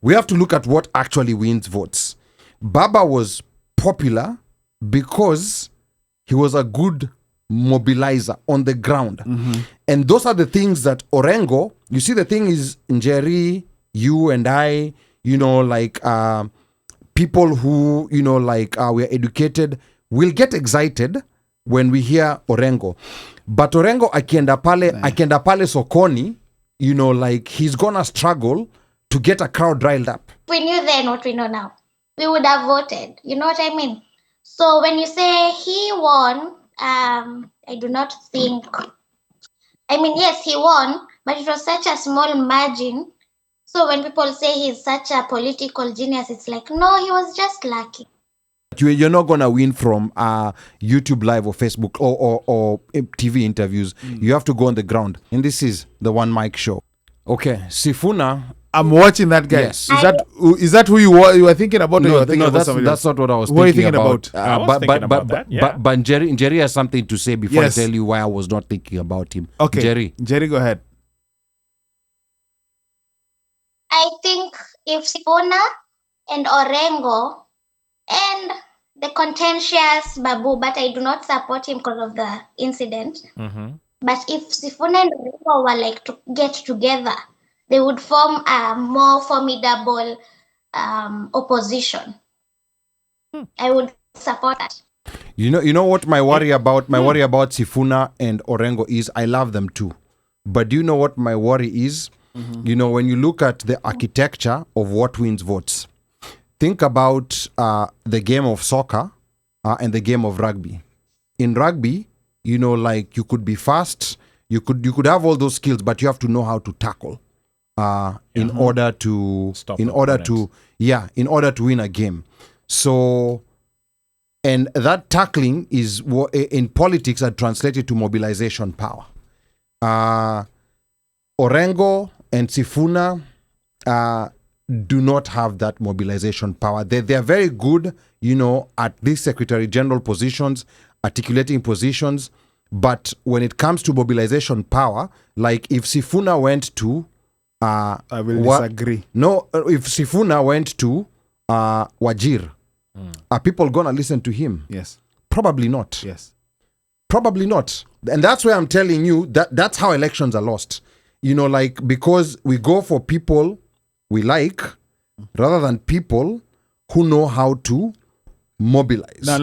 we have to look at what actually wins votes. Baba was popular because he was a good mobilizer on the ground. And those are the things that Orengo, you see, the thing is, Njeri, you and I, people who, we're educated, will get excited when we hear Orengo. But Orengo, akienda pale sokoni, he's gonna struggle to get a crowd riled up. We knew then what we know now. We would have voted. You know what I mean? So when you say he won, I do not think... yes, he won, but it was such a small margin. So when people say he's such a political genius, it's like, no, he was just lucky. You're not going to win from YouTube Live or Facebook or TV interviews. You have to go on the ground. And this is the One Mic Show. Okay, Sifuna. I'm watching that guy. Yes. Is that who you were thinking about? No, that's not what I was thinking about. What are you thinking about? I was thinking about that, yeah. But Njeri has something to say before I tell you why I was not thinking about him. Okay. Jerry, go ahead. I think if Sifuna and Orengo and the contentious Babu, but I do not support him because of the incident. But if Sifuna and Orengo were like to get together, they would form a more formidable opposition. I would support that. You know what my worry about Sifuna and Orengo is? I love them too. But do you know what my worry is? When you look at the architecture of what wins votes, think about the game of soccer and the game of rugby. In rugby, you could be fast, you could have all those skills, but you have to know how to tackle in order to win a game. So, and that tackling is in politics are translated to mobilization power. Orengo and Sifuna do not have that mobilization power. They are very good, at these Secretary General positions, articulating positions. But when it comes to mobilization power, like if Sifuna went to... I will disagree. No, if Sifuna went to Wajir, are people going to listen to him? Yes. Probably not. Yes. Probably not. And that's why I'm telling you that's how elections are lost. Because we go for people we like rather than people who know how to mobilize. Now,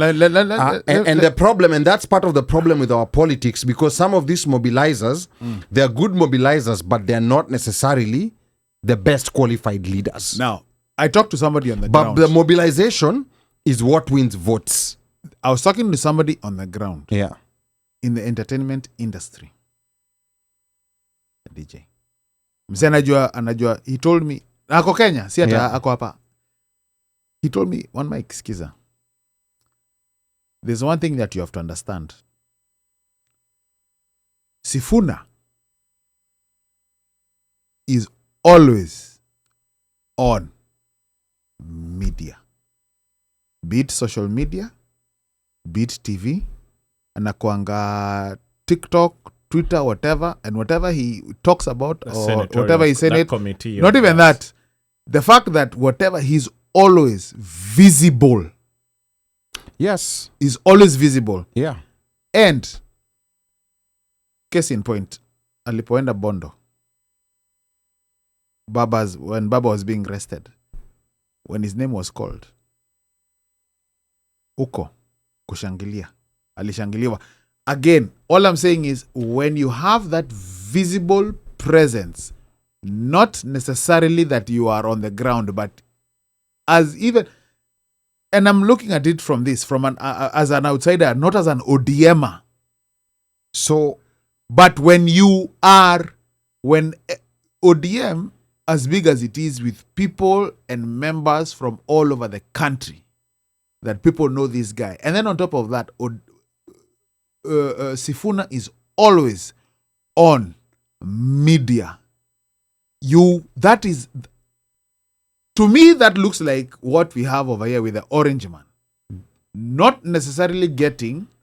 and the problem, and that's part of the problem with our politics, because some of these mobilizers, they're good mobilizers, but they're not necessarily the best qualified leaders. Now, I talked to somebody on the ground. But the mobilization is what wins votes. I was talking to somebody on the ground. Yeah. In the entertainment industry. A DJ. Mse anajua, he told me, ako Kenya, si ata ako hapa. He told me, One Mic, skiza. There's one thing that you have to understand. Sifuna is always on media. Be it social media, be it TV, anakuanga TikTok, Twitter, whatever, and whatever he talks about or whatever he said it, not even that. The fact that whatever he's always visible. Yes. Is always visible. Yeah. And case in point, alipoenda Bondo, when Baba was being arrested, when his name was called, uko kushangilia, alishangiliwa. Again, all I'm saying is when you have that visible presence, not necessarily that you are on the ground, but as even, and I'm looking at it from as an outsider, not as an ODMer. So, but when ODM, as big as it is, with people and members from all over the country, that people know this guy. And then on top of that, Sifuna is always on media. That is, to me, that looks like what we have over here with the Orange Man. Not necessarily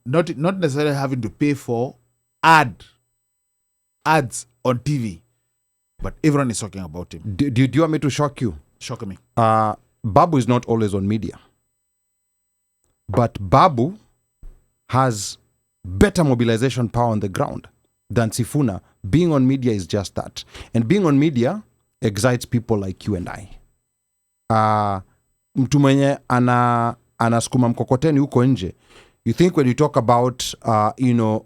not necessarily having to pay for ads on TV, but everyone is talking about him. Do you want me to shock you? Shock me. Babu is not always on media. But Babu has better mobilization power on the ground than Sifuna. Being on media is just that. And being on media excites people like you and I. Mtu mwenye anasukuma mkokoteni huko nje. You think when you talk about,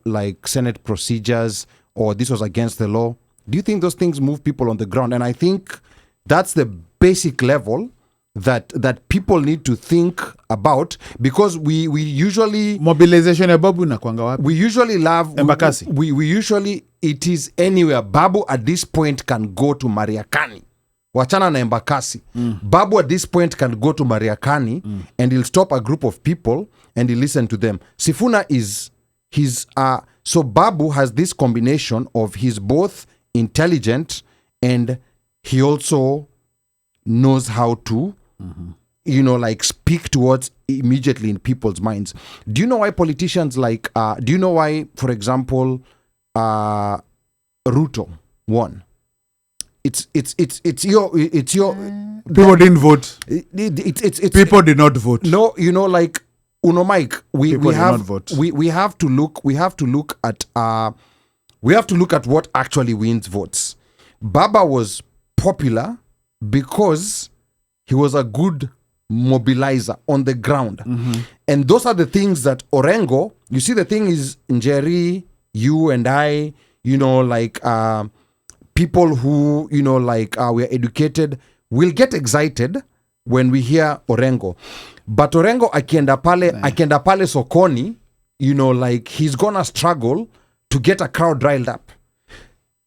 like Senate procedures or this was against the law, do you think those things move people on the ground? And I think that's the basic level that people need to think about, because we usually mobilization ya Babu na kwanga wapi? We usually love Embakasi. We usually, it is anywhere. Babu at this point can go to Mariakani. Wachana na Embakasi. Babu at this point can go to Mariakani and he'll stop a group of people and he'll listen to them. Sifuna is so Babu has this combination of he's both intelligent and he also knows how to like speak towards immediately in people's minds. Do you know why politicians do you know why, for example, Ruto won? It's your people didn't vote. It's people did not vote. No, like Mike, we have vote. we have to look at what actually wins votes. Baba was popular because he was a good mobilizer on the ground. And those are the things that Orengo, you see, the thing is, Njeri, you and I, people who, we're educated, will get excited when we hear Orengo. But Orengo akienda pale sokoni, he's gonna struggle to get a crowd riled up.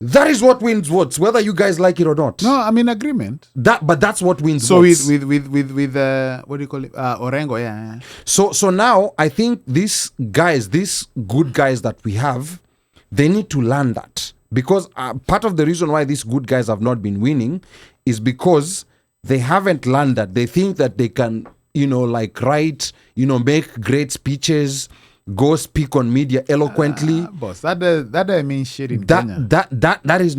That is what wins votes, whether you guys like it or not. No, I'm in agreement. But that's what wins so votes. So with what do you call it? Orengo, yeah. So now I think these good guys that we have, they need to learn that. Because part of the reason why these good guys have not been winning is because they haven't learned that. They think that they can, write, make great speeches, go speak on media eloquently. Boss, that means shit in Kenya. That is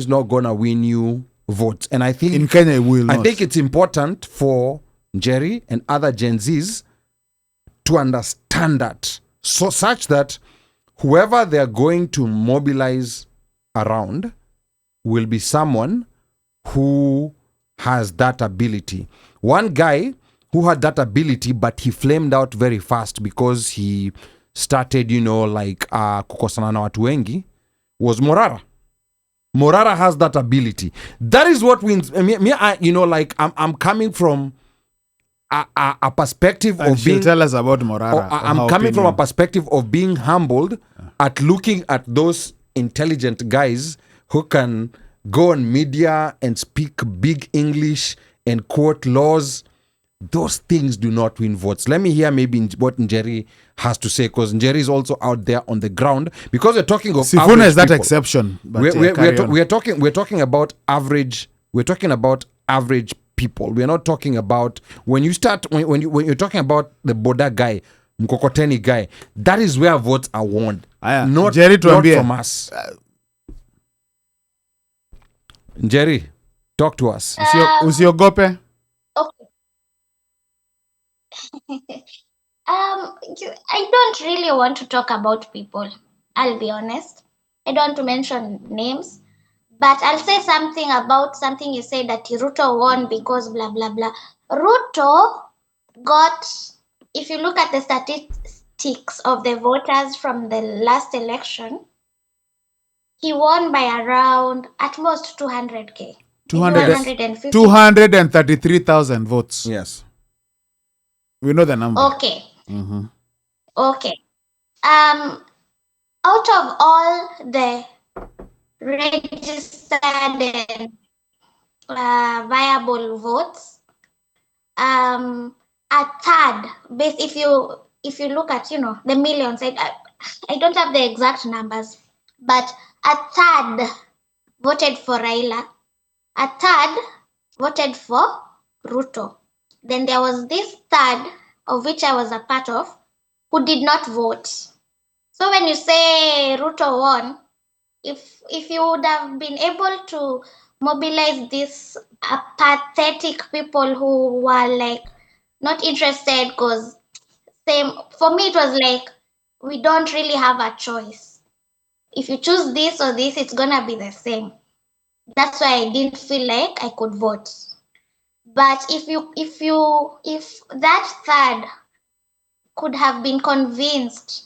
not gonna win you votes. And I think in Kenya it will not. I think it's important for Jerry and other Gen Zs to understand that, so such that whoever they are going to mobilize around will be someone who has that ability. One guy who had that ability, but he flamed out very fast because he started, kukosana na watu wengi, was Morara. Morara has that ability. That is what wins. I'm coming from a perspective and of being. Tell us about Morara. I'm coming from a perspective of being humbled at looking at those intelligent guys who can go on media and speak big English and quote laws. Those things do not win votes. Let me hear maybe what Njeri has to say, because Njeri is also out there on the ground. Because we're talking of Sifuna is that people. exception. But we're talking about average. We're talking about average people. We're not talking about when you're talking about the border guy, Mkokoteni guy. That is where votes are won. Not from us. Njeri, talk to us. Usiogope. Okay. I don't really want to talk about people. I'll be honest. I don't want to mention names. But I'll say something about something you said, that Ruto won because blah, blah, blah. Ruto got, if you look at the statistics of the voters from the last election, he won by around, at most, 200K. 233,000 votes. Yes. We know the number. Okay. Okay. Out of all the registered and viable votes, a third, if you look at the millions, I don't have the exact numbers, but a third voted for Raila, a third voted for Ruto. Then there was this third, of which I was a part of, who did not vote. So when you say Ruto won, if you would have been able to mobilize these pathetic people who were like not interested, because same for me it was like we don't really have a choice. If you choose this or this, it's gonna be the same. That's why I didn't feel like I could vote. But if that third could have been convinced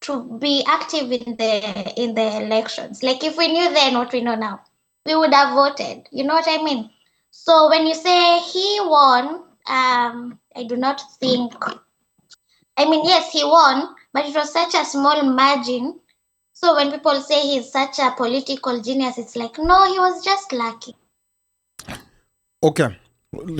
to be active in the elections, like if we knew then what we know now, we would have voted. You know what I mean? So when you say he won, I do not think. I mean, yes, he won, but it was such a small margin. So when people say he's such a political genius, it's like, no, he was just lucky. Okay,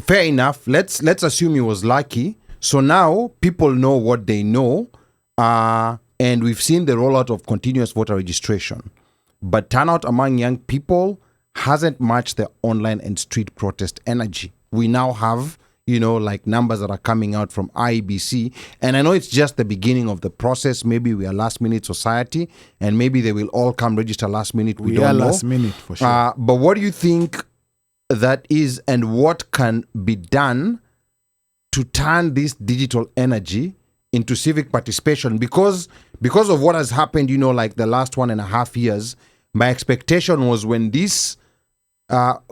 fair enough. Let's assume he was lucky. So now people know what they know, and we've seen the rollout of continuous voter registration. But turnout among young people hasn't matched the online and street protest energy. We now have, like numbers that are coming out from IEBC. And I know it's just the beginning of the process. Maybe we are last minute society, and maybe they will all come register last minute. We don't know. Last minute for sure. But what do you think that is, and what can be done to turn this digital energy into civic participation? Because of what has happened, like the last 1.5 years, my expectation was when this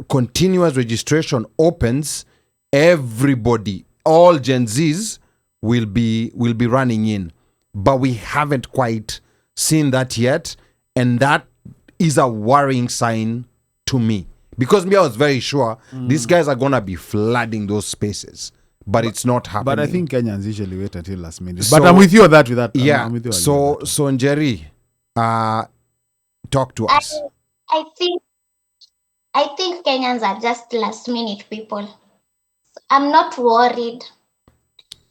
continuous registration opens, everybody, all Gen Zs will be running in. But we haven't quite seen that yet, and that is a worrying sign to me. Because me, I was very sure these guys are gonna be flooding those spaces, but it's not happening. But I think Kenyans usually wait until last minute. But I'm with you on that. Yeah. I'm with you So Njeri, talk to us. I think Kenyans are just last minute people. I'm not worried.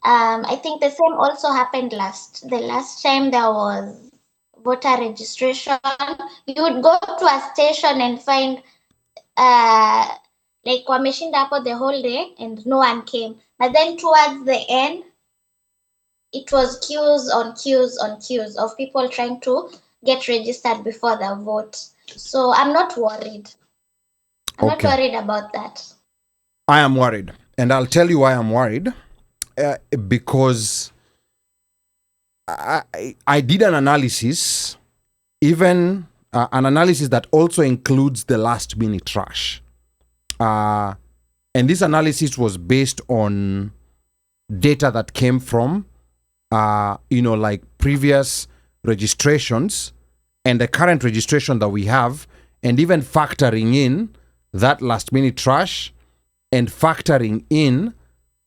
I think the same also happened the last time there was voter registration. You would go to a station and find like wameshinda hapo the whole day and no one came. But then towards the end, it was queues on queues on queues of people trying to get registered before the vote. So I'm not worried. I'm not worried about that. I am worried. And I'll tell you why I'm worried. Because I did an analysis, even an analysis that also includes the last minute trash. And this analysis was based on data that came from, like previous registrations and the current registration that we have, and even factoring in that last minute trash and factoring in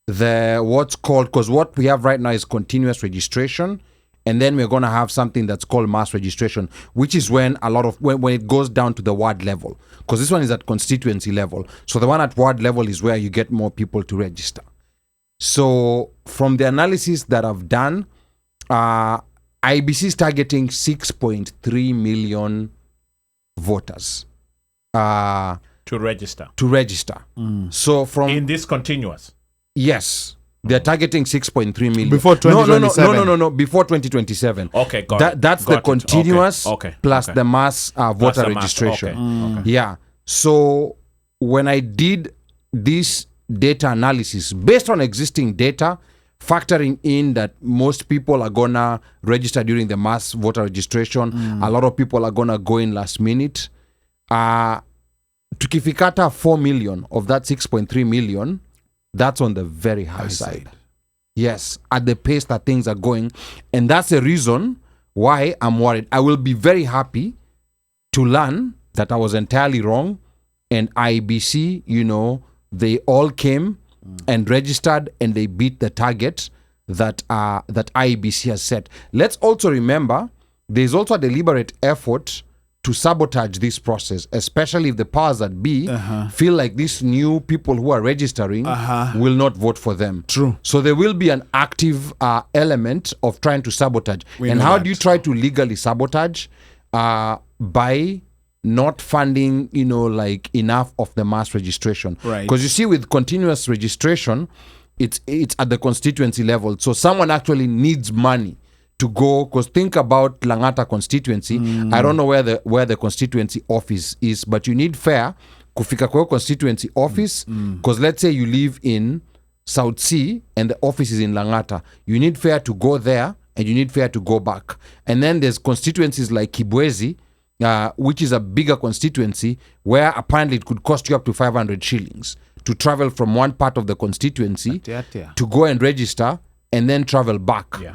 the what's called, because what we have right now is continuous registration, and then we're going to have something that's called mass registration, which is when when it goes down to the ward level, because this one is at constituency level. So the one at ward level is where you get more people to register. So from the analysis that I've done, IBC is targeting 6.3 million voters to register. So from in this continuous. Yes, they're targeting 6.3 million before 2027. No, before 2027. Okay, that's the continuous plus the mass voter the registration. Okay. Yeah. So when I did this data analysis based on existing data, factoring in that most people are gonna register during the mass voter registration, a lot of people are gonna go in last minute. Tukifikata 4 million of that 6.3 million, that's on the very high side. Yes, at the pace that things are going. And that's the reason why I'm worried. I will be very happy to learn that I was entirely wrong, and IBC, they all came and registered and they beat the target that IBC has set. Let's also remember there's also a deliberate effort to sabotage this process, especially if the powers that be feel like these new people who are registering will not vote for them. True. So there will be an active element of trying to sabotage. And how do you try to legally sabotage? By not funding, enough of the mass registration. Right. Because you see, with continuous registration, it's at the constituency level. So someone actually needs money to go, because think about Langata constituency. I don't know where the constituency office is, but you need fare kufika kwa constituency office, because let's say you live in South Sea and the office is in Langata. You need fare to go there and you need fare to go back. And then there's constituencies like Kibwezi, which is a bigger constituency, where apparently it could cost you up to 500 shillings to travel from one part of the constituency to go and register and then travel back. Yeah.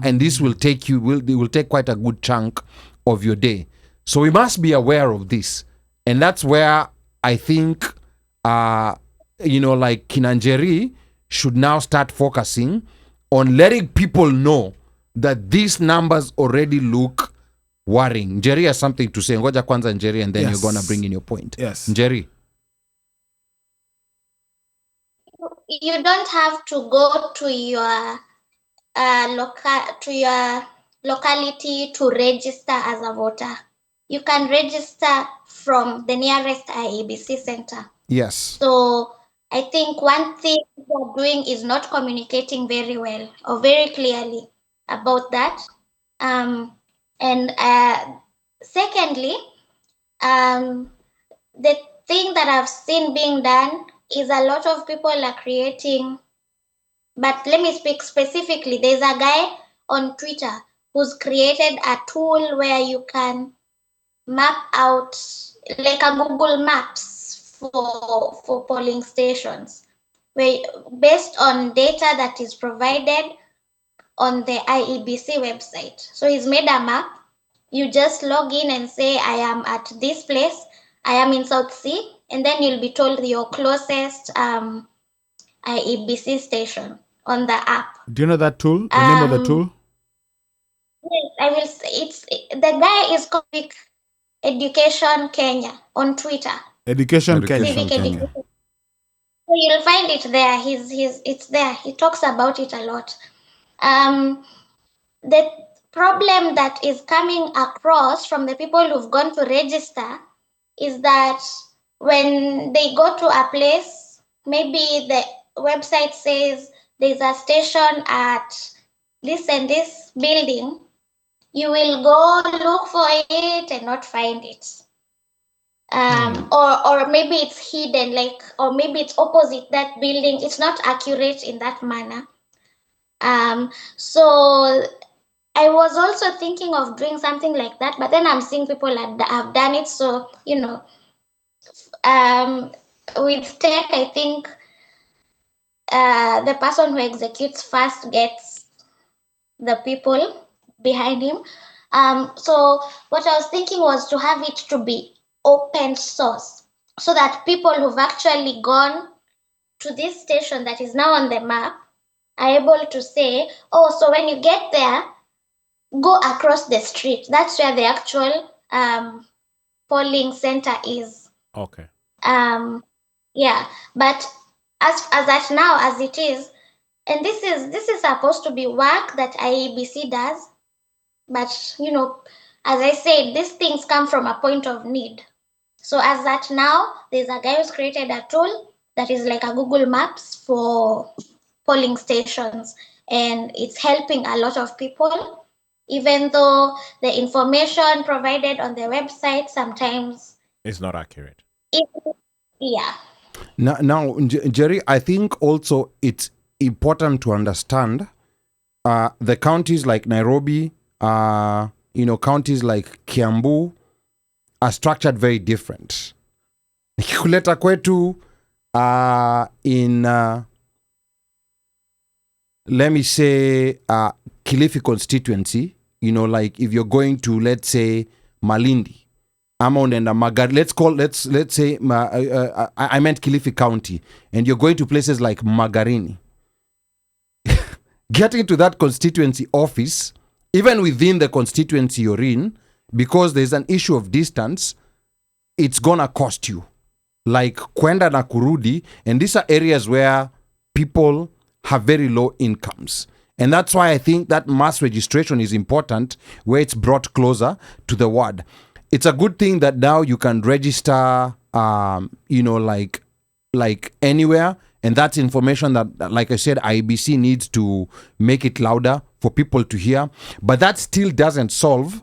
And this will take it will take quite a good chunk of your day. So we must be aware of this. And that's where I think, like Kinanjeri should now start focusing on letting people know that these numbers already look worrying. Njeri has something to say. Ngoja kwanza Njeri, and then Yes. you're going to bring in your point. Yes. Njeri. You don't have to go to your locality to register as a voter. You can register from the nearest IEBC center. Yes. So I think one thing they're doing is not communicating very well or very clearly about that. And secondly, the thing that I've seen being done is a lot of people are creating, but let me speak specifically. There's a guy on Twitter who's created a tool where you can map out like a Google Maps for polling stations, where based on data that is provided on the IEBC website. So he's made a map. You just log in and say, I am at this place. I am in South Sea. And then you'll be told your closest IEBC station on the app. Do you know that tool? The name of the tool? Yes, I will say the guy is called Education Kenya on Twitter. Education Kenya. Civic Education. So you'll find it there. It's there. He talks about it a lot. The problem that is coming across from the people who've gone to register is that when they go to a place, maybe the website says there's a station at this and this building, you will go look for it and not find it. Or maybe it's hidden, or maybe it's opposite that building. It's not accurate in that manner. So I was also thinking of doing something like that, but then I'm seeing people have done it. So, with tech, I think the person who executes first gets the people behind him. So what I was thinking was to have it to be open source, so that people who've actually gone to this station that is now on the map are able to say, oh, so when you get there, go across the street. That's where the actual polling center is. Okay. Yeah, but as at now, as it is, and this is supposed to be work that IEBC does, but as I said, these things come from a point of need. So as at now, there's a guy who's created a tool that is like a Google Maps for polling stations, and it's helping a lot of people, even though the information provided on the website sometimes It's not accurate. Yeah. Now, Jerry, I think also it's important to understand the counties like Nairobi, counties like Kiambu are structured very different. Kuleta kwetu in let me say Kilifi constituency, like if you're going to, let's say, Malindi, Amon and Magari, let's say I meant Kilifi County, and you're going to places like Magarini. Getting to that constituency office, even within the constituency you're in, because there's an issue of distance, it's gonna cost you. Like kwenda na kurudi, and these are areas where people have very low incomes. And that's why I think that mass registration is important, where it's brought closer to the ward. It's a good thing that now you can register, like anywhere. And that's information that, like I said, IBC needs to make it louder for people to hear. But that still doesn't solve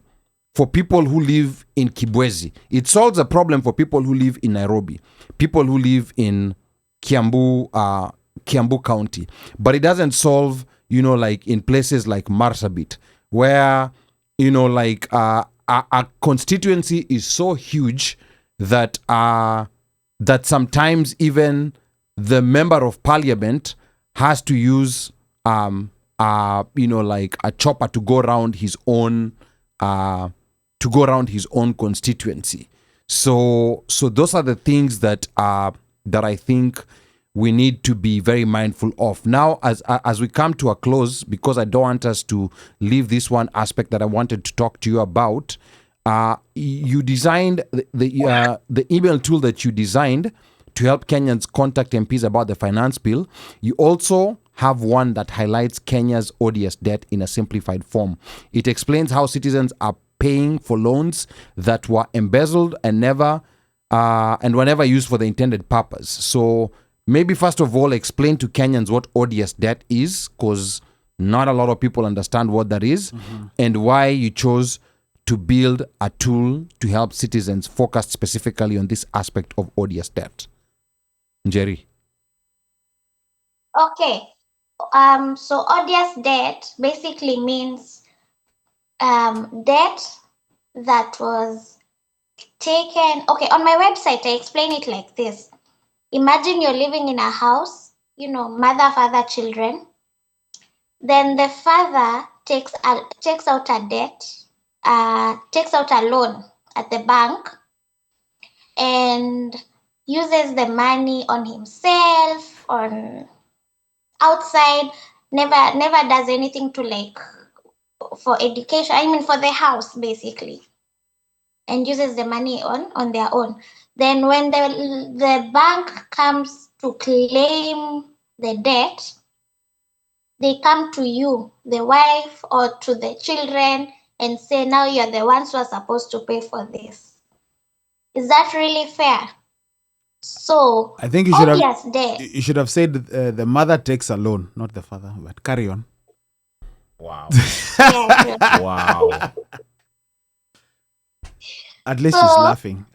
for people who live in Kibwezi. It solves a problem for people who live in Nairobi, people who live in Kiambu County. But it doesn't solve, like in places like Marsabit, where, like a constituency is so huge that that sometimes even the member of parliament has to use like a chopper to go around his own constituency. So those are the things that I think we need to be very mindful of. Now, as we come to a close, because I don't want us to leave this one aspect that I wanted to talk to you about, you designed the email tool that you designed to help Kenyans contact MPs about the finance bill. You also have one that highlights Kenya's odious debt in a simplified form. It explains how citizens are paying for loans that were embezzled and were never used for the intended purpose. So maybe first of all, explain to Kenyans what odious debt is, because not a lot of people understand what that is, and why you chose to build a tool to help citizens focus specifically on this aspect of odious debt. Jerry. Okay. So odious debt basically means debt that was taken. Okay, on my website I explain it like this. Imagine you're living in a house, mother, father, children. Then the father takes out a debt, takes out a loan at the bank, and uses the money on himself, on outside, never does anything to for education, for the house basically, and uses the money on their own. Then when the bank comes to claim the debt, they come to you, the wife, or to the children, and say, now you're the ones who are supposed to pay for this. Is that really fair? So I think you should have said the mother takes a loan, not the father. But carry on. Wow. Yeah. Wow. At least she's laughing.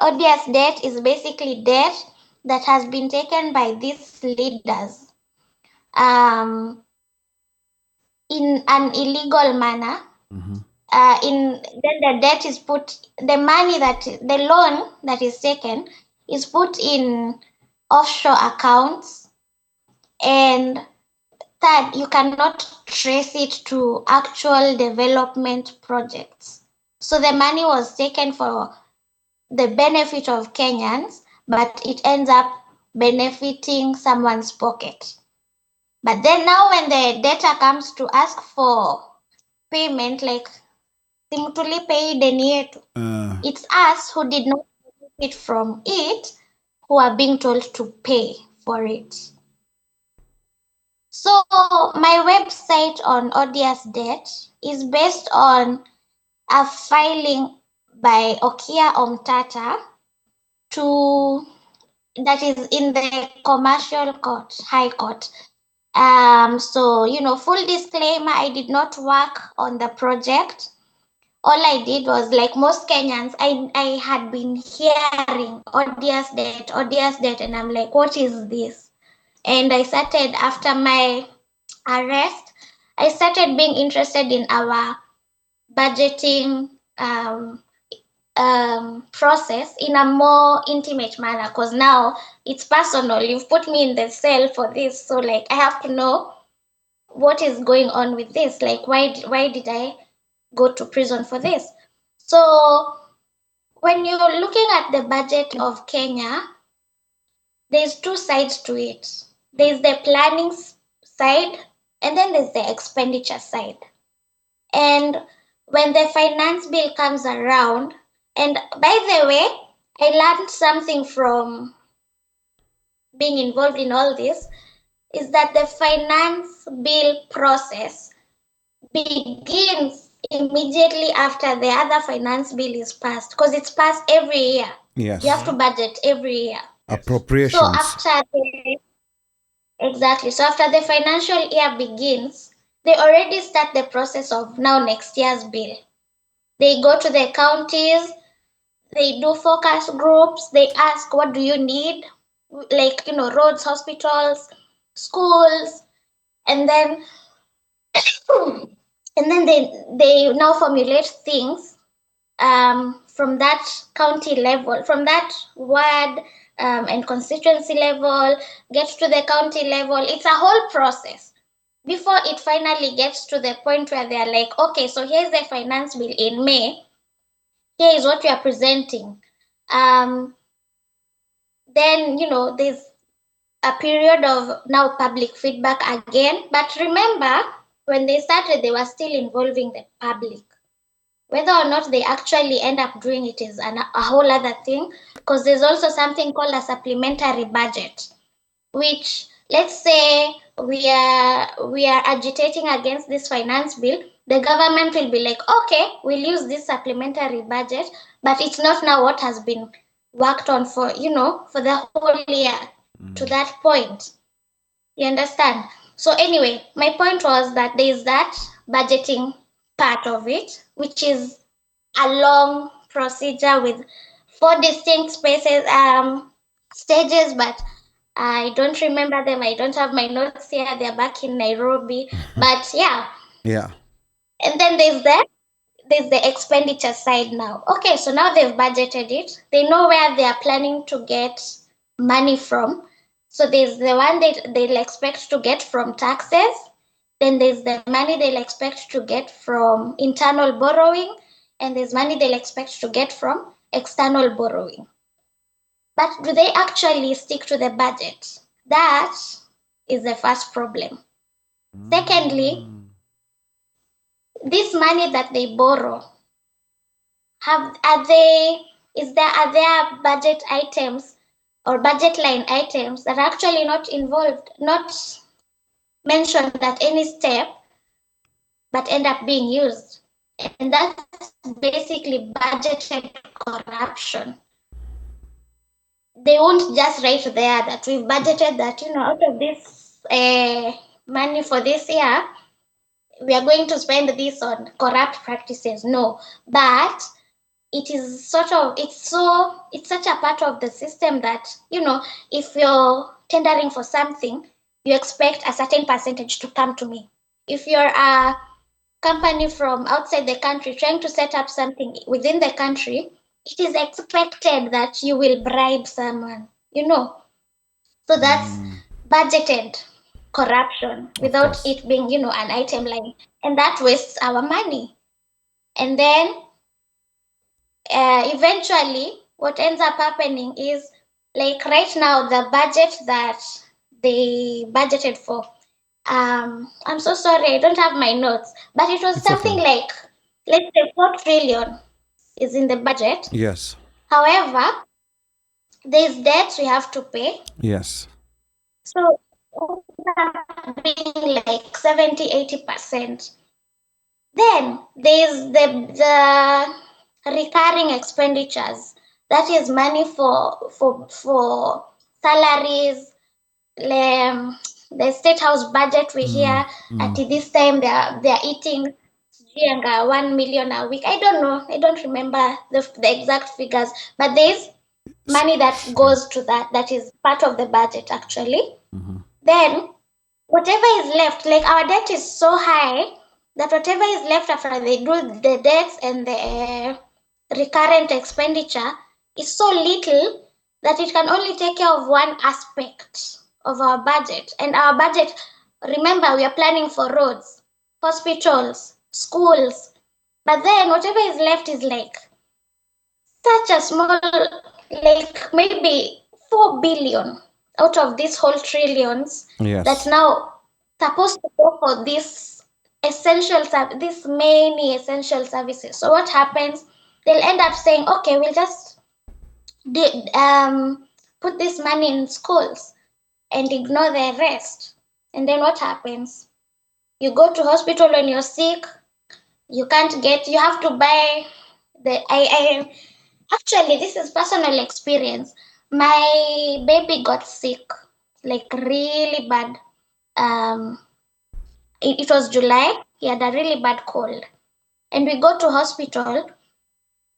Odious debt is basically debt that has been taken by these leaders in an illegal manner. Then the debt is the loan that is taken is put in offshore accounts, and third, you cannot trace it to actual development projects. So the money was taken for the benefit of Kenyans, but it ends up benefiting someone's pocket. But then now when the debtor comes to ask for payment, like it's us who did not benefit from it who are being told to pay for it. So my website on odious debt is based on a filing by Okia Omtata that is in the commercial court, high court. So, full disclaimer, I did not work on the project. All I did was, like most Kenyans, I had been hearing odious debt, and I'm like, what is this? And I started, after my arrest, I started being interested in our budgeting process in a more intimate manner, because now it's personal. You've put me in the cell for this, so I have to know what is going on with this. Why did I go to prison for this? So when you're looking at the budget of Kenya, there's two sides to it. There's the planning side, and then there's the expenditure side. And when the finance bill comes around, and by the way, I learned something from being involved in all this, is that the finance bill process begins immediately after the other finance bill is passed, because it's passed every year. Yes. You have to budget every year. Appropriations. So after the financial year begins, they already start the process of now next year's bill. They go to the counties, they do focus groups, they ask, what do you need? Like, roads, hospitals, schools, and then they now formulate things from that county level, from that ward and constituency level, gets to the county level. It's a whole process before it finally gets to the point where they're like, okay, so here's the finance bill in May. Here is what we are presenting. Then, there's a period of now public feedback again. But remember, when they started, they were still involving the public. Whether or not they actually end up doing it is a whole other thing, because there's also something called a supplementary budget, which, let's say we are agitating against this finance bill, the government will be like, okay, we'll use this supplementary budget, but it's not now what has been worked on for the whole year to that point. You understand? So anyway, my point was that there is that budgeting part of it, which is a long procedure with 4 distinct stages, but I don't remember them. I don't have my notes here. They're back in Nairobi. But yeah. Yeah. And then there's the expenditure side now. Okay, so now they've budgeted it. They know where they are planning to get money from. So there's the one that they'll expect to get from taxes. Then there's the money they'll expect to get from internal borrowing. And there's money they'll expect to get from external borrowing. But do they actually stick to the budget? That is the first problem. Secondly, this money that they borrow, are there budget items or budget line items that are actually not involved, not mentioned at any step, but end up being used? And that's basically budgeted corruption. They won't just write there that we've budgeted that, out of this money for this year, we are going to spend this on corrupt practices. No, but it is it's such a part of the system that, if you're tendering for something, you expect a certain percentage to come to me. If you're a company from outside the country trying to set up something within the country, it is expected that you will bribe someone, So that's budgeted corruption without it being, an item line. And that wastes our money. And then eventually what ends up happening is, like right now, the budget that they budgeted for, I'm so sorry, I don't have my notes, but it was something like, let's say 4 trillion is in the budget. Yes. However, there's debt we have to pay. Yes. So being like 70-80%. Then there's the recurring expenditures. That is money for salaries. The State House budget we hear at this time they're eating 1 million a week. I don't know. I don't remember the exact figures, but there's money that goes to that is part of the budget actually. Then whatever is left, like our debt is so high that whatever is left after they do the debts and the recurrent expenditure is so little that it can only take care of one aspect of our budget. And our budget, remember, we are planning for roads, hospitals, schools, but then whatever is left is like such a small, like maybe 4 billion out of these whole trillions that now supposed to go for these many essential services. So what happens? They'll end up saying, okay, we'll just put this money in schools and ignore the rest. And then what happens? You go to hospital when you're sick, you have to buy actually, this is personal experience. My baby got sick, like really bad. it was July. He had a really bad cold. And we go to hospital.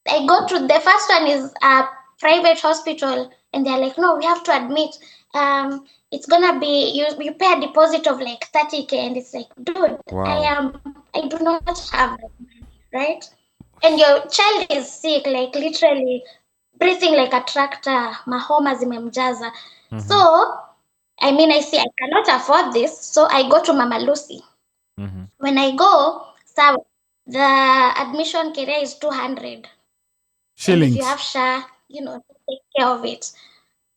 I go to the first one is a private hospital, and they're like, no, we have to admit. It's gonna be you pay a deposit of like 30K, and it's like, dude, Wow. I do not have that money, right? And your child is sick, like literally breathing like a tractor, mahoma zimemjaza. So I mean, I cannot afford this, so I go to Mama Lucy. When I go, so the admission area is 200. And if you have Shillings. SHA, take care of it.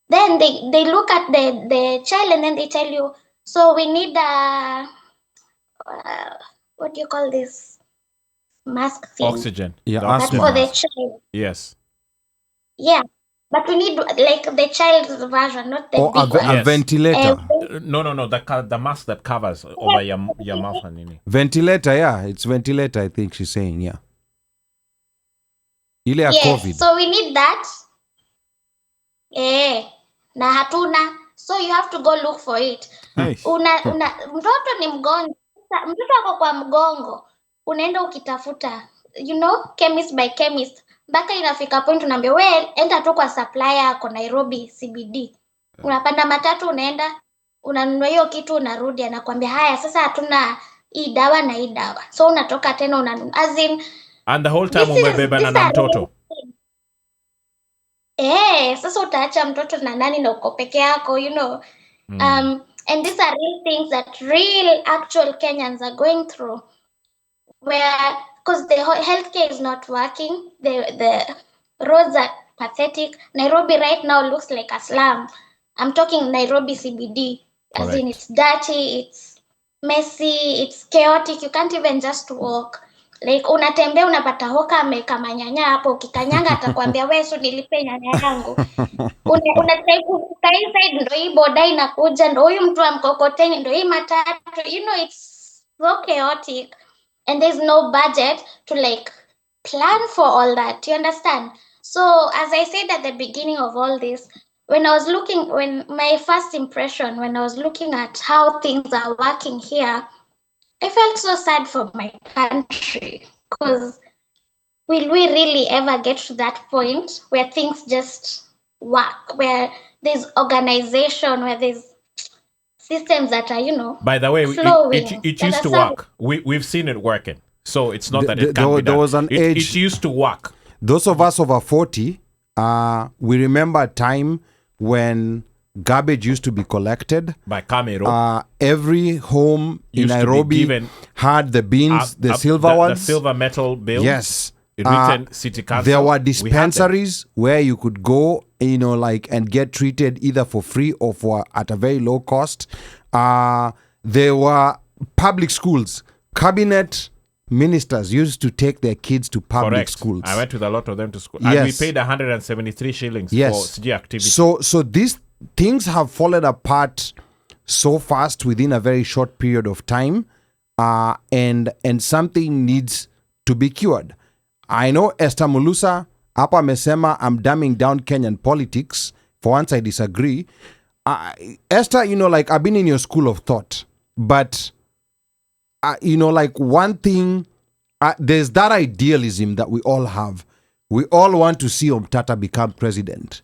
Then they look at the child, and then they tell you, so we need what do you call this mask thing? Oxygen. Yeah, The But asthma. for the mask. child, Yes. yeah. But we need like the child's version, not the Or big one. a Yes. ventilator. No. The mask that covers over your mouth and nini. Ventilator, yeah. It's ventilator, I think she's saying, yeah. Ile ya COVID. Yes, so we need that. Na hatuna. So you have to go look for it. Hey. Mtoto ni mgonjwa. Mtoto ako kwa mgongo. Unaenda ukitafuta, chemist by chemist. Mpaka inafika point unaambia, we enda tu kwa supplier ako Nairobi CBD. Unapanda matatu, unaenda unanunua hiyo kitu, unarudi, anakwambia haya sasa hatuna hii dawa na hii dawa. So unatoka tena unanunua. As in, And the whole time umebebana na mtoto. Sasa utaacha mtoto na nani na uko peke yako, and these are real things that real actual Kenyans are going through, where because the healthcare is not working, the roads are pathetic. Nairobi right now looks like a slum. I'm talking Nairobi CBD, as in it's dirty, it's messy, it's chaotic. You can't even just walk. Like unatembea unapata hoka ameweka manyanya hapo, ukikanyanga atakwambia wewe so nilipe nyanya yangu. Unataka kukaa inside, ndo hii boda inakuja, ndo huyu mtu wa mkokoteni, ndo hii matatu. It's so chaotic, and there's no budget to like plan for all that. You understand? So as I said at the beginning of all this, when my first impression when I was looking at how things are working here, I felt so sad for my country, because will we really ever get to that point where things just work, where there's organization, where there's systems that are, By the way, flowing? it used to work. We've seen it working. So it's not that it can't be done. There was an age. It used to work. Those of us over 40, we remember a time when garbage used to be collected By Camero. Every home in Used to be Nairobi given had the bins, the silver the ones. silver metal bills. Yes. Written city council. There were We had them. dispensaries where you could go, and get treated either for free or for at a very low cost. There were public schools. Cabinet ministers used to take their kids to public Correct. schools. I went with a lot of them to school. Yes. And we paid 173 shillings for CG activity. So these things have fallen apart so fast within a very short period of time, and something needs to be cured. I know Esther Mulusa hapa amesema I'm dumbing down Kenyan politics. For once I disagree. Esther, I've been in your school of thought, but one thing, there's that idealism that we all have. We all want to see Omtata become president.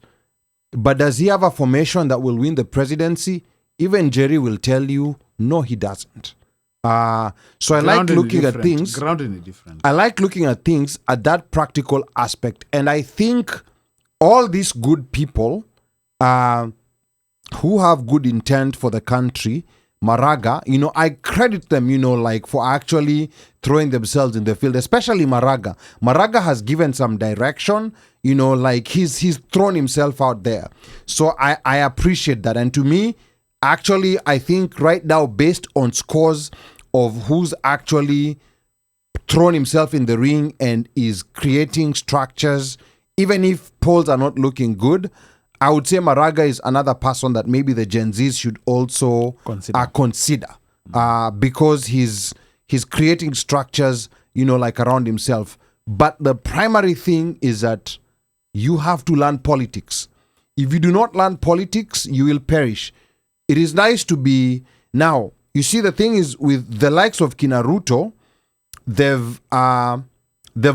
But does he have a formation that will win the presidency? Even Jerry will tell you, no, he doesn't. So I like looking at things. Grounded different. I like looking at things at that practical aspect. And I think all these good people who have good intent for the country, Maraga, I credit them, for actually throwing themselves in the field, especially Maraga. Maraga has given some direction, he's thrown himself out there. So I appreciate that. And to me, actually, I think right now, based on scores of who's actually thrown himself in the ring and is creating structures, even if polls are not looking good, I would say Maraga is another person that maybe the Gen Zs should also consider because he's creating structures, around himself. But the primary thing is that you have to learn politics. If you do not learn politics, you will perish. It is nice to be now. you see, the thing is with the likes of Ruto, they've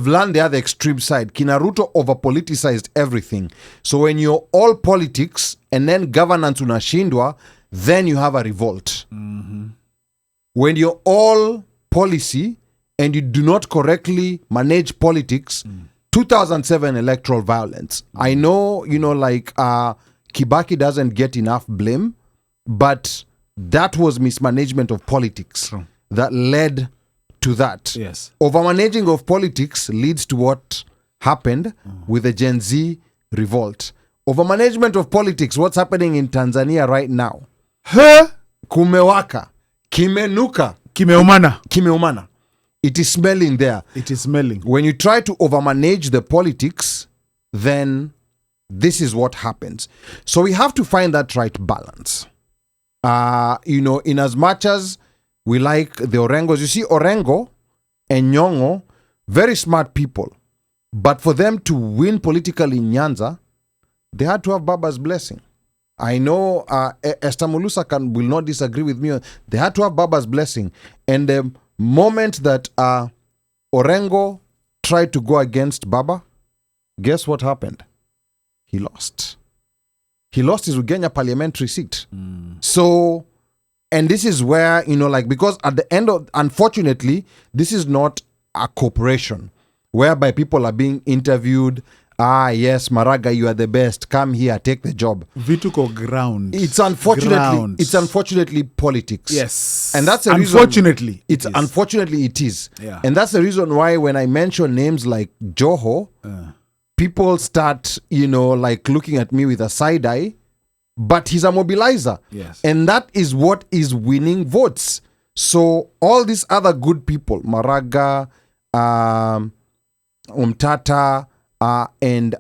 learned the other extreme side. Ruto over-politicized everything. So when you're all politics and then governance unashindwa, then you have a revolt. When you're all policy and you do not correctly manage politics, 2007 electoral violence. I know, Kibaki doesn't get enough blame, but that was mismanagement of politics that led to that. Yes. Overmanaging of politics leads to what happened with the Gen Z revolt. Overmanagement of politics, what's happening in Tanzania right now? Kumewaka. Kimenuka. Kimeumana. It is smelling there. It is smelling. When you try to overmanage the politics, then this is what happens. So we have to find that right balance. In as much as we like the Orengos, you see Orengo and Nyong'o, very smart people. But for them to win politically in Nyanza, they had to have Baba's blessing. I know Esther Mulusa will not disagree with me. They had to have Baba's blessing. And the moment that Orengo tried to go against Baba, guess what happened? He lost. He lost his Ugenya parliamentary seat. So, and this is where, because at the end of, unfortunately, this is not a corporation whereby people are being interviewed. Yes, Maraga, you are the best. Come here, take the job. Vituko ground. It's unfortunately politics. Yes. And that's the reason. Unfortunately, it is. Yeah. And that's the reason why when I mention names like Joho, people start, looking at me with a side eye, but he's a mobilizer. Yes. And that is what is winning votes. So all these other good people, Maraga, Umtata, and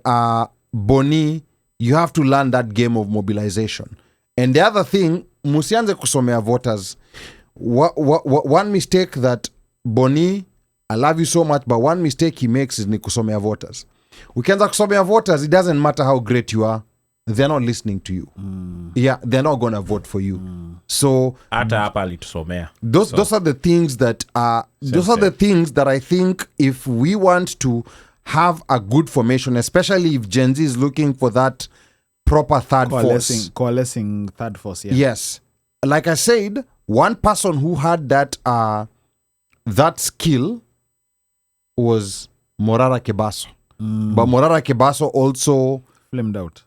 Boni, you have to learn that game of mobilization. And the other thing, musianze kusomea voters. One mistake that Boni, I love you so much, but one mistake he makes is ni kusomea voters. Ukianza kusomea voters, it doesn't matter how great you are, they're not listening to you. Yeah, they're not going to vote for you. So those are the things that I think if we want to have a good formation, especially if Gen Z is looking for that proper third force. Coalescing third force, yeah. Yes. Like I said, one person who had that skill was Morara Kebaso. But Morara Kebaso also flamed out.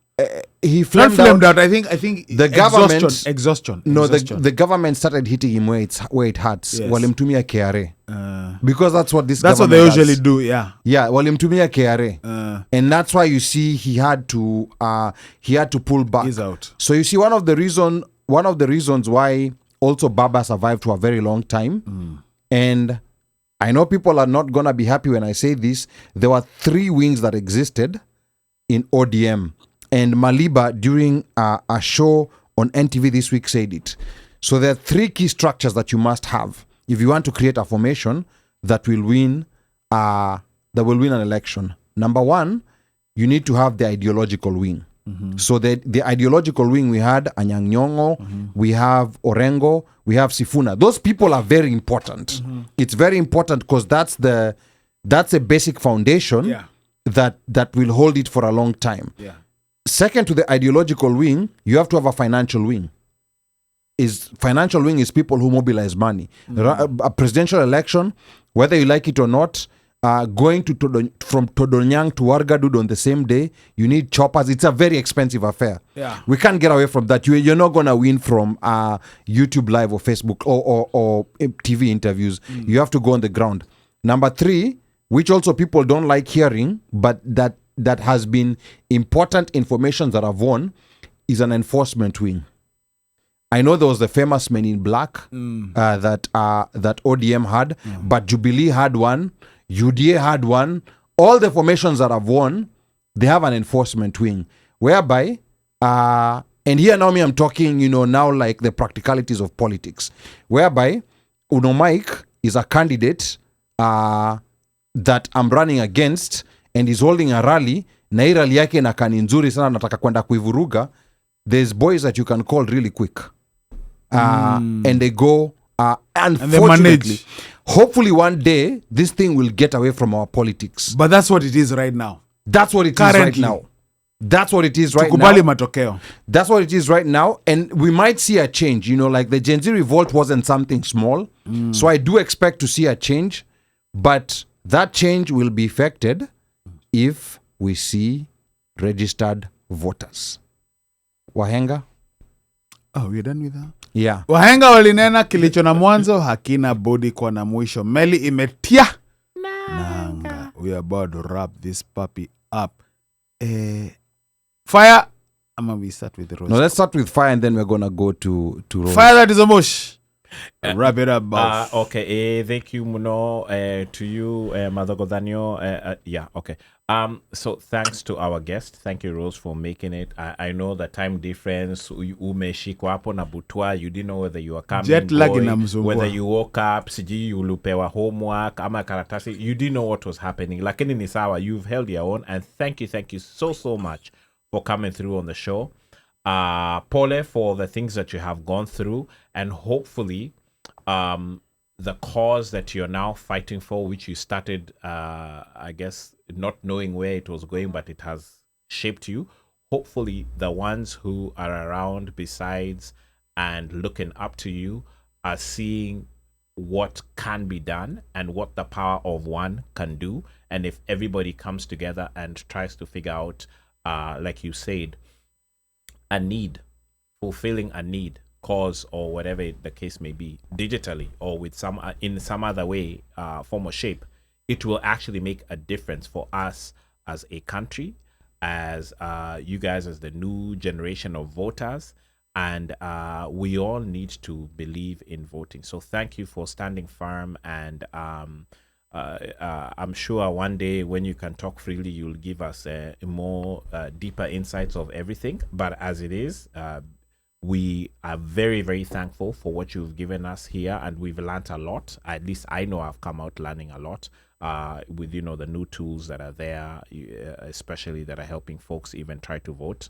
He flamed out. I think the government exhaustion. No, the government started hitting him where it hurts. Yes. Walimtumia KRA. Because that's what that's what they usually do. Yeah. Yeah. Walimtumia KRA. And that's why you see he had to pull back. He's out. So you see one of the reasons why also Baba survived for a very long time. And I know people are not gonna be happy when I say this. There were 3 wings that existed in ODM. And Maliba, during a show on NTV this week, said it. So there are 3 key structures that you must have if you want to create a formation that will win an election. Number 1, you need to have the ideological wing. So the ideological wing, we had Anyang' Nyong'o, we have Orengo, we have Sifuna. Those people are very important. It's very important because that's a basic foundation that will hold it for a long time. Yeah. Second to the ideological wing, you have to have a financial wing. Financial wing is people who mobilize money. A presidential election, whether you like it or not, going from Todonyang to Wargadud on the same day, you need choppers. It's a very expensive affair. Yeah. We can't get away from that. You're not going to win from YouTube Live or Facebook or TV interviews. You have to go on the ground. Number 3, which also people don't like hearing, but that has been important information that I've won, is an enforcement wing. I know there was the famous Men in Black that ODM had, but Jubilee had one, UDA had one. All the formations that I've won, they have an enforcement wing, whereby, and here now I'm talking, now like the practicalities of politics, whereby Uno Mike is a candidate that I'm running against, and he's holding a rally, na hii rally yake na kani nzuri sana, nataka kwenda kuivuruga. There's boys that you can call really quick. And they go Unfortunately, manage. hopefully one day this thing will get away from our politics. But that's what it is right now. That's what it is right Currently. now. That's what it is right Tukubali now. matokeo. That's what it is right now. And we might see a change. Like the Gen Z revolt wasn't something small. So I do expect to see a change. But that change will be effected if we see registered voters. Wahenga? Oh, we're done with that? Yeah. Wahenga walinena kilicho na mwanzo hakina budi kwa na mwisho. Meli imetia nanga. We are about to wrap this puppy up. Fire. We start with the rose. No, let's start with fire and then we're gonna go to Rose. Fire that is a mush. Wrap it up, boss. Okay. Thank you, Muno. To you, Madhogodhanyo. Yeah. Okay. So thanks to our guest. Thank you, Rose, for making it. I know the time difference. Umeshikwa hapo na butwa. You didn't know whether you were coming. Jet lag inamsumbua. Whether you woke up. Siji ulipewa homework. Ama karatasi. You didn't know what was happening. Lakini ni sawa. You've held your own. And thank you so much for coming through on the show. Pole for the things that you have gone through, and hopefully the cause that you're now fighting for, which you started I guess not knowing where it was going, but it has shaped you. Hopefully the ones who are around besides and looking up to you are seeing what can be done and what the power of one can do. And if everybody comes together and tries to figure out, like you said, a need, fulfilling a need, cause, or whatever the case may be, digitally or with some in some other way, form or shape, it will actually make a difference for us as a country, as you guys as the new generation of voters, and we all need to believe in voting. So thank you for standing firm, and I'm sure one day when you can talk freely, you'll give us more deeper insights of everything. But as it is, we are very, very thankful for what you've given us here, and we've learned a lot. At least I know I've come out learning a lot with the new tools that are there, especially that are helping folks even try to vote.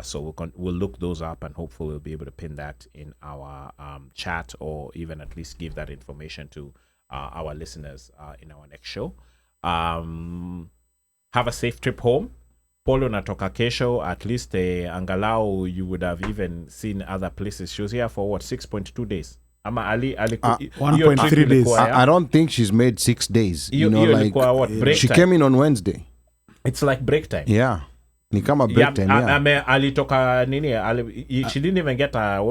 So we'll look those up, and hopefully we'll be able to pin that in our chat, or even at least give that information to our listeners in our next show. Have a safe trip home. Polo natoka kesho. At least angalau you would have even seen other places. She was here for what, 6.2 days? Ama 1.3 days. I don't think she's made 6 days. Break she time. came in on Wednesday. It's like break time. Yeah. Ni kama break time, yeah. Alitoka nini? She didn't even get a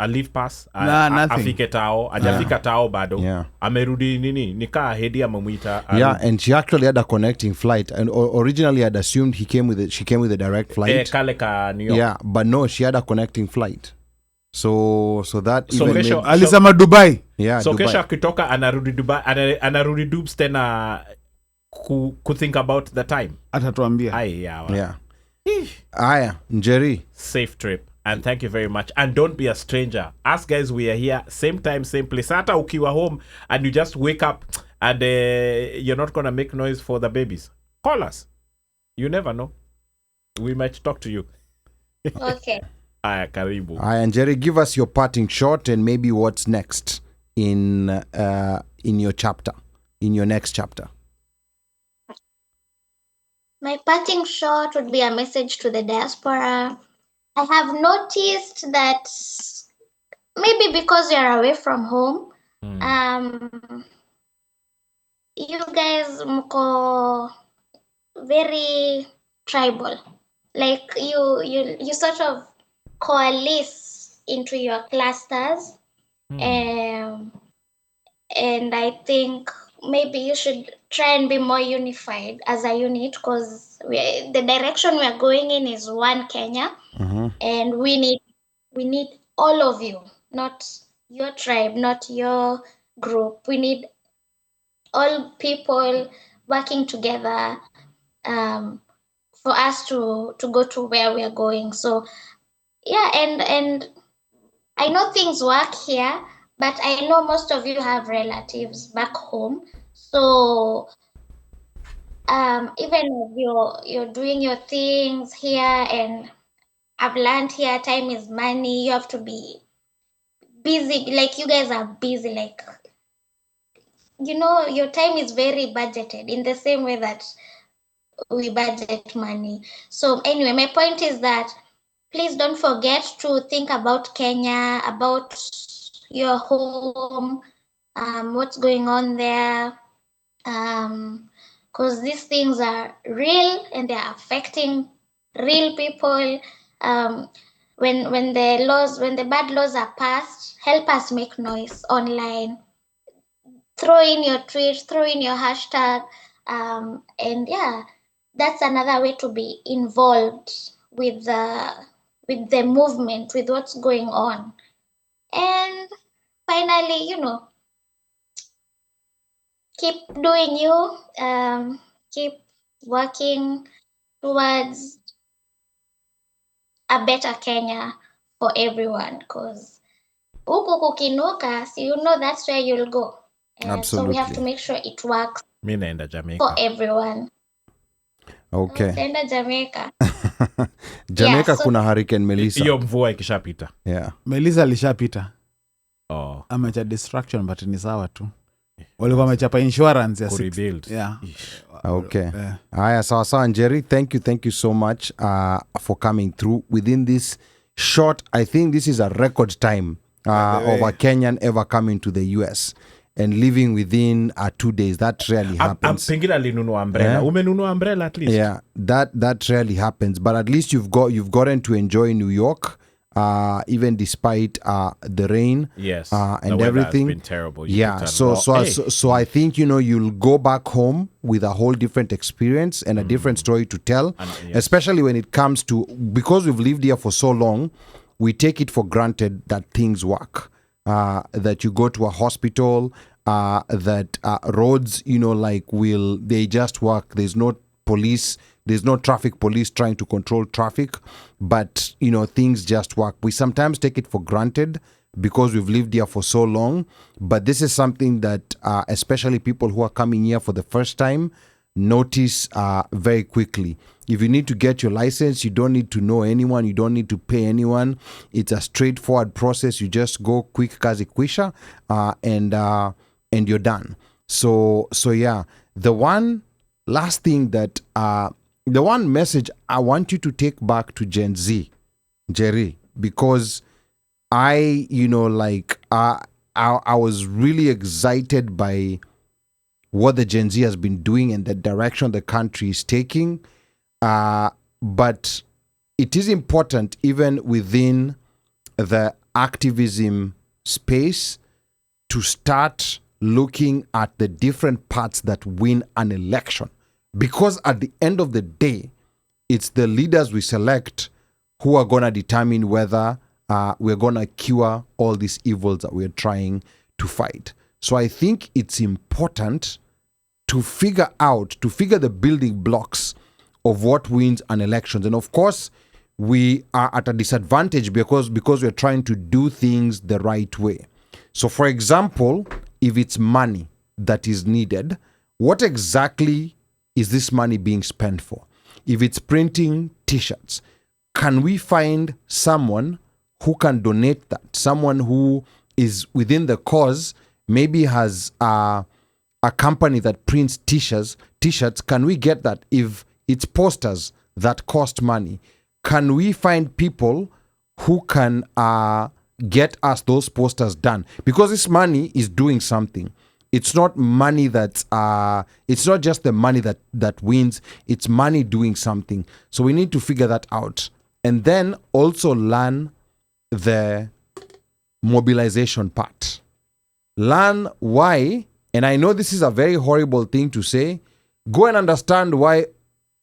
leave pass. Nothing. Afike tao. Ajafika tao bado. Yeah. Amerudi nini? Nika hedi amemuita. Yeah, and she actually had a connecting flight. And originally I'd assumed she came with a direct flight. Kale ka New York. Yeah, but no, she had a connecting flight. So that So even kesho- made, Alisema Dubai. yeah, So Dubai. kesho akitoka anarudi Dubai, anarudi Dubs tena ku think about the time. Atatuambia. Aye, yeah. Yeah. Aya, Njeri. Safe trip, and thank you very much. And don't be a stranger. Us guys, we are here same time, same place. Hata ukiwa home and you just wake up and you're not gonna make noise for the babies, call us. You never know, we might talk to you. Okay. Aya, karibu. Aya, Njeri, give us your parting shot and maybe what's next in your chapter, in your next chapter. My parting shot would be a message to the diaspora. I have noticed that maybe because you're away from home, you guys mko very tribal. Like you sort of coalesce into your clusters. And I think maybe you should try and be more unified as a unit, because the direction we are going in is one Kenya, and we need all of you, not your tribe, not your group. We need all people working together for us to go to where we are going. So yeah, and I know things work here, but I know most of you have relatives back home. So even if you're doing your things here, and I've learned here, time is money. You have to be busy, like you guys are busy, like, you know, your time is very budgeted in the same way that we budget money. So anyway, my point is that please don't forget to think about Kenya, about your home, what's going on there, because these things are real and they're affecting real people. When the bad laws are passed, help us make noise online. Throw in your tweet, throw in your hashtag, and yeah, that's another way to be involved with the movement, with what's going on. And finally, you know, keep doing you, keep working towards a better Kenya for everyone, because huku kukinuka, so you know that's where you'll go. And so we have to make sure it works Mi naenda Jamaica. for everyone. Okay. Utaenda Jamaica. Jamaica so- kuna Hurricane Melissa. Hiyo mvua ikishapita. Yeah. Melissa alishapita. Oh, Amecha distraction but ni sawa tu. Walikuwa wamechapa insurance ya 6. kurebuild. Yeah. Okay. Yeah. Aya, sawa Jerry, thank you so much for coming through within this short. I think this is a record time of a Kenyan ever coming to the US and living within 2 days. That rarely happens. Pengine alinunua umbrella. Yeah. Umenunua umbrella at least? Yeah, that rarely happens. But at least you've gotten to enjoy New York, even despite the rain. Yes. And the weather everything. has been terrible. Yeah, so I think, you know, you'll go back home with a whole different experience and a different story to tell, And, yes. especially when it comes to, because we've lived here for so long, we take it for granted that things work, that you go to a hospital, that roads, you know, like they just work. There's no police, there's no traffic police trying to control traffic, but, you know, things just work. We sometimes take it for granted because we've lived here for so long, but this is something that especially people who are coming here for the first time notice very quickly. If you need to get your license, you don't need to know anyone, you don't need to pay anyone. It's a straightforward process. You just go quick kazi kwisha, and you're done. So yeah, the one last thing that the one message I want you to take back to Gen Z, Jerry, because I was really excited by what the Gen Z has been doing and the direction the country is taking. But it is important, even within the activism space, to start looking at the different parts that win an election. Because at the end of the day, it's the leaders we select who are going to determine whether we're going to cure all these evils that we're trying to fight. So I think it's important to figure the building blocks of what wins an election. And of course, we are at a disadvantage because we're trying to do things the right way. So for example, if it's money that is needed, what exactly is this money being spent for? If it's printing t-shirts, can we find someone who can donate that? Someone who is within the cause, maybe has a company that prints t-shirts. Can we get that? If it's posters that cost money, can we find people who can get us those posters done? Because this money is doing something. It's not money that it's not just the money that wins, it's money doing something. So we need to figure that out. And then also learn the mobilization part. Learn why, and I know this is a very horrible thing to say, go and understand why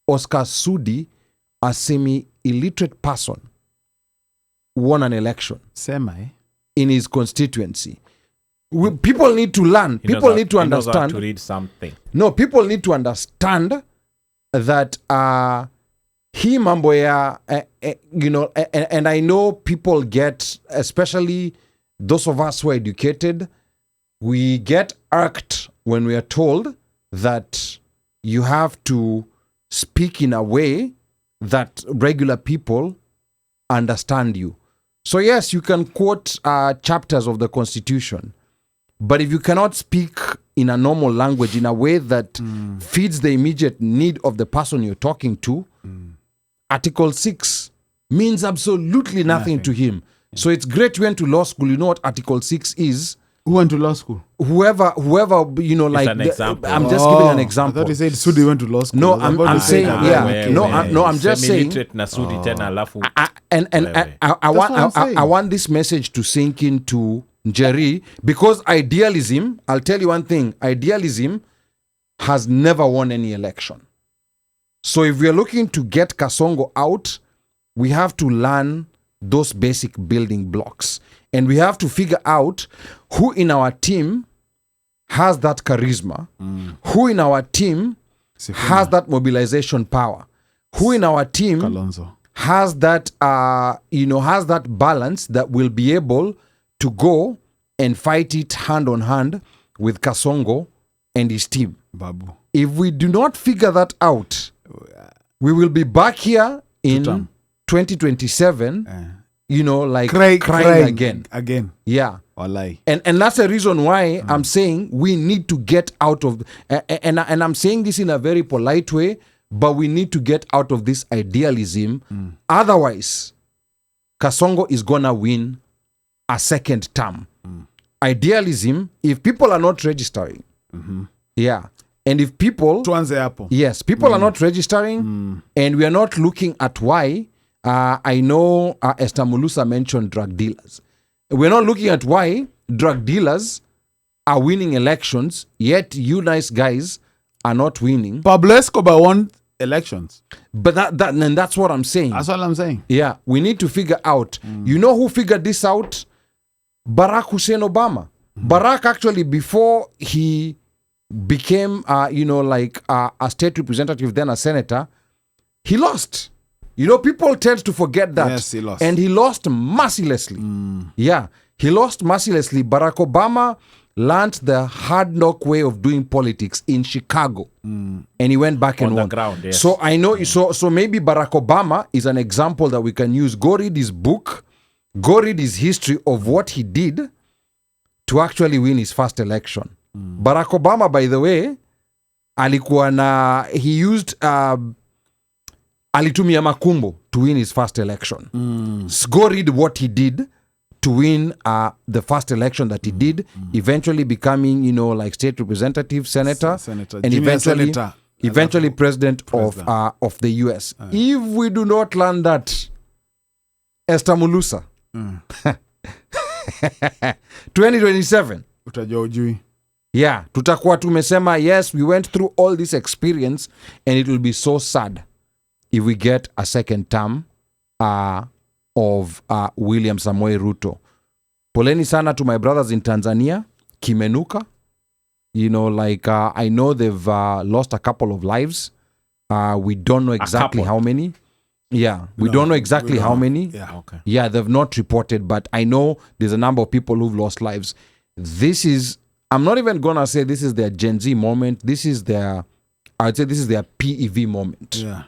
Oscar Sudi, a semi-illiterate person, won an election in his constituency. People need to learn. People need to understand. To read something. No, people need to understand that he mambo ya, you know, and I know people get, especially those of us who are educated, we get irked when we are told that you have to speak in a way that regular people understand you. So yes, you can quote chapters of the Constitution, but if you cannot speak in a normal language in a way that feeds the immediate need of the person you're talking to, Article 6 means absolutely nothing to him. So it's great you went to law school. You know what Article 6 is. Who went to law school? Whoever, like an example. I'm just giving an example. I thought you said Sudi went to law school. No, I was about I'm to say saying, that. no, I'm just saying. Nasudi tena alafu. I want this message to sink into Njeri, because idealism, I'll tell you one thing, idealism has never won any election. So if we're looking to get Kasongo out, we have to learn those basic building blocks. And we have to figure out who in our team has that charisma, who in our team has that mobilization power, who in our team Kalonzo has that has that balance that will be able to go and fight it hand on hand with Kasongo and his team. Babu. If we do not figure that out, we will be back here in Tutam. 2027, like crying again. Yeah. Walai. And that's the reason why I'm saying we need to get out of, and I'm saying this in a very polite way, but we need to get out of this idealism. Otherwise, Kasongo is going to win a second term. Idealism, if people are not registering, yeah, and if people, Tuanze hapo. yes, people are not registering, and we are not looking at why. I know Esther Mulusa mentioned drug dealers. We're not looking at why drug dealers are winning elections, yet you nice guys are not winning. Pablo Escobar won elections. But and that's what I'm saying. That's all I'm saying. Yeah, we need to figure out. You know who figured this out? Barack Hussein Obama. Barack actually, before he became, a state representative, then a senator, he lost. People tend to forget that. Yes, he lost. And he lost mercilessly. Yeah, he lost mercilessly. Barack Obama learned the hard knock way of doing politics in Chicago. And he went back and On the won. ground, yes. So I know, so maybe Barack Obama is an example that we can use. Go read his book. Go read his history of what he did to actually win his first election. Barack Obama, by the way, he used alitumia makumbo to win his first election. So go read what he did to win the first election that he did, eventually becoming, state representative, senator, Senator. and Junior eventually senator. president of the US. If we do not learn that, Esther Mulusa, 2027, Utajua ujui. yeah, tutakuwa tumesema, yes, we went through all this experience, and it will be so sad if we get a second term of William Samoei Ruto. Poleni sana to my brothers in Tanzania, Kimenuka. I know they've lost a couple of lives. We don't know exactly how many. Yeah, we don't know exactly how many. Yeah. Okay. Yeah, they've not reported, but I know there's a number of people who've lost lives. I'm not even going to say this is their Gen Z moment. I'd say this is their PEV moment. Yeah.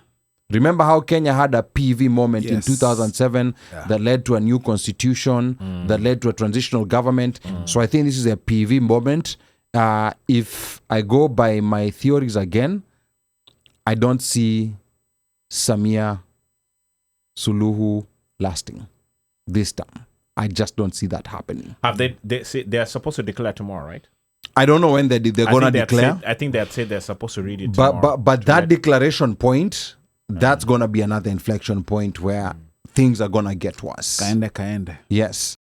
Remember how Kenya had a PEV moment in Yes. 2007 that led to a new constitution, that led to a transitional government. So I think this is a PEV moment. If I go by my theories again, I don't see Samia Suluhu lasting this time. I just don't see that happening. Have they are supposed to declare tomorrow, right? I don't know when they're going to declare. I think they had said they're supposed to read it tomorrow. But that declaration point, that's going to be another inflection point where things are going to get worse. Kaende. Yes.